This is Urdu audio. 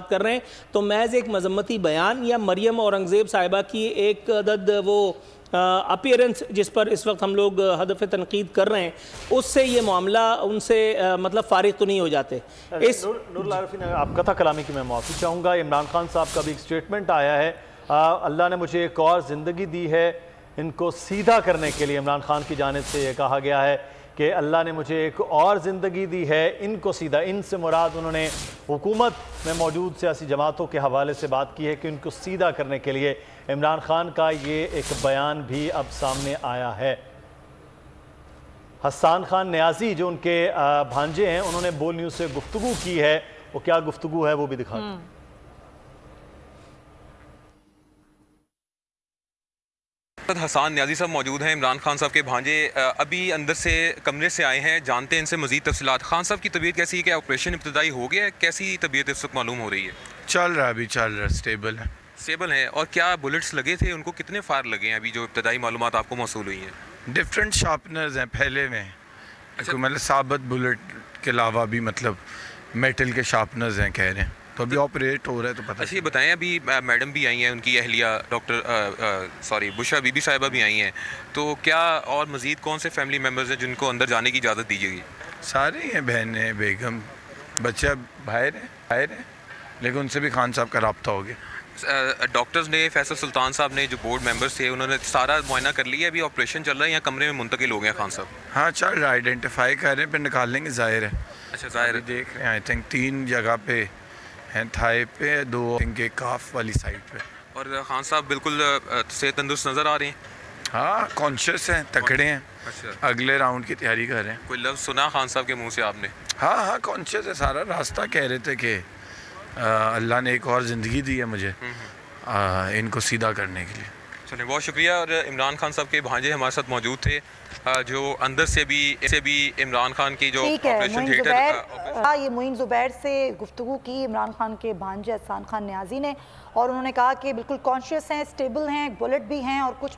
بات کر رہے ہیں تو محض ایک مذمتی بیان یا مریم اورنگزیب صاحبہ کی ایک عدد وہ اپیرنس جس پر اس وقت ہم لوگ ہدف تنقید کر رہے ہیں اس سے یہ معاملہ ان سے مطلب فارغ تو نہیں ہو جاتے. نور العارفین آپ کا تھا کلامی کی میں معافی چاہوں گا. عمران خان صاحب کا بھی ایک سٹیٹمنٹ آیا ہے, اللہ نے مجھے ایک اور زندگی دی ہے, ان کو سیدھا کرنے کے لیے عمران خان کی جانب سے یہ کہا گیا ہے کہ اللہ نے مجھے ایک اور زندگی دی ہے, ان کو سیدھا, ان سے مراد انہوں نے حکومت میں موجود سیاسی جماعتوں کے حوالے سے بات کی ہے کہ ان کو سیدھا کرنے کے لیے عمران خان کا یہ ایک بیان بھی اب سامنے آیا ہے. حسان خان نیازی جو ان کے بھانجے ہیں انہوں نے بول نیوز سے گفتگو کی ہے, وہ کیا گفتگو ہے وہ بھی دکھا دیں. حسان نیازی صاحب موجود ہیں, عمران خان صاحب کے بھانجے ابھی اندر سے کمرے سے آئے ہیں, جانتے ہیں ان سے مزید تفصیلات. خان صاحب کی طبیعت کیسی ہے, کہ آپریشن ابتدائی ہو گیا ہے, کیسی طبیعت اس وقت معلوم ہو رہی ہے؟ چل رہا ہے, ابھی چل رہا ہے, اسٹیبل ہے. اسٹیبل ہیں. اور کیا بلٹس لگے تھے, ان کو کتنے فائر لگے ہیں ابھی جو ابتدائی معلومات آپ کو موصول ہوئی ہیں؟ ڈفرینٹ شارپنرز ہیں پہلے میں, مطلب ثابت بلٹ کے علاوہ بھی مطلب میٹل کے شارپنرز ہیں کہہ رہے ہیں, تو ابھی آپریٹ ہو رہا ہے تو پتہ. اچھا یہ بتائیں, ابھی میڈم بھی آئی ہیں, ان کی اہلیہ ڈاکٹر بشرا بی بی صاحبہ بھی آئی ہیں, تو کیا اور مزید کون سے فیملی ممبرز ہیں جن کو اندر جانے کی اجازت دیجیے گی؟ سارے ہیں, بہنیں, بیگم, بچہ باہر ہیں, لیکن ان سے بھی خان صاحب کا رابطہ ہو گیا. ڈاکٹرز نے, فیصل سلطان صاحب نے, جو بورڈ ممبرز تھے, انہوں نے سارا معائنہ کر لیا, ابھی آپریشن چل رہا ہے یا کمرے میں منتقل ہو گئے خان صاحب؟ ہاں چل رہا ہے, آئیڈینٹیفائی کر رہے ہیں, پھر نکال لیں گے, ظاہر ہے. اچھا ظاہر ہے, دیکھ رہے ہیں آئی تھنک 3 جگہ پہ ہیں, تھائے پہ 2 کے کاف والی سائڈ پہ. اور خان صاحب بالکل صحت تندرست نظر آ رہے ہیں؟ ہاں کانشیس ہیں, تکڑے ہیں, اچھا اگلے راؤنڈ کی تیاری کر رہے ہیں. کوئی لفظ سنا خان صاحب کے منہ سے آپ نے؟ ہاں کانشیس ہے, سارا راستہ کہہ رہے تھے کہ اللہ نے ایک اور زندگی دی ہے مجھے ان کو سیدھا کرنے کے لیے. چلیں بہت شکریہ. اور عمران خان صاحب کے بھانجے ہمارے ساتھ موجود تھے, جو اندر سے بھی عمران خان کی جو آپریشن تھیٹر. یہ معین زبیر سے گفتگو کی عمران خان کے بھانجے حسان خان نیازی نے, اور انہوں نے کہا کہ بالکل کانشیس ہیں, اسٹیبل ہیں, بلٹ بھی ہیں اور کچھ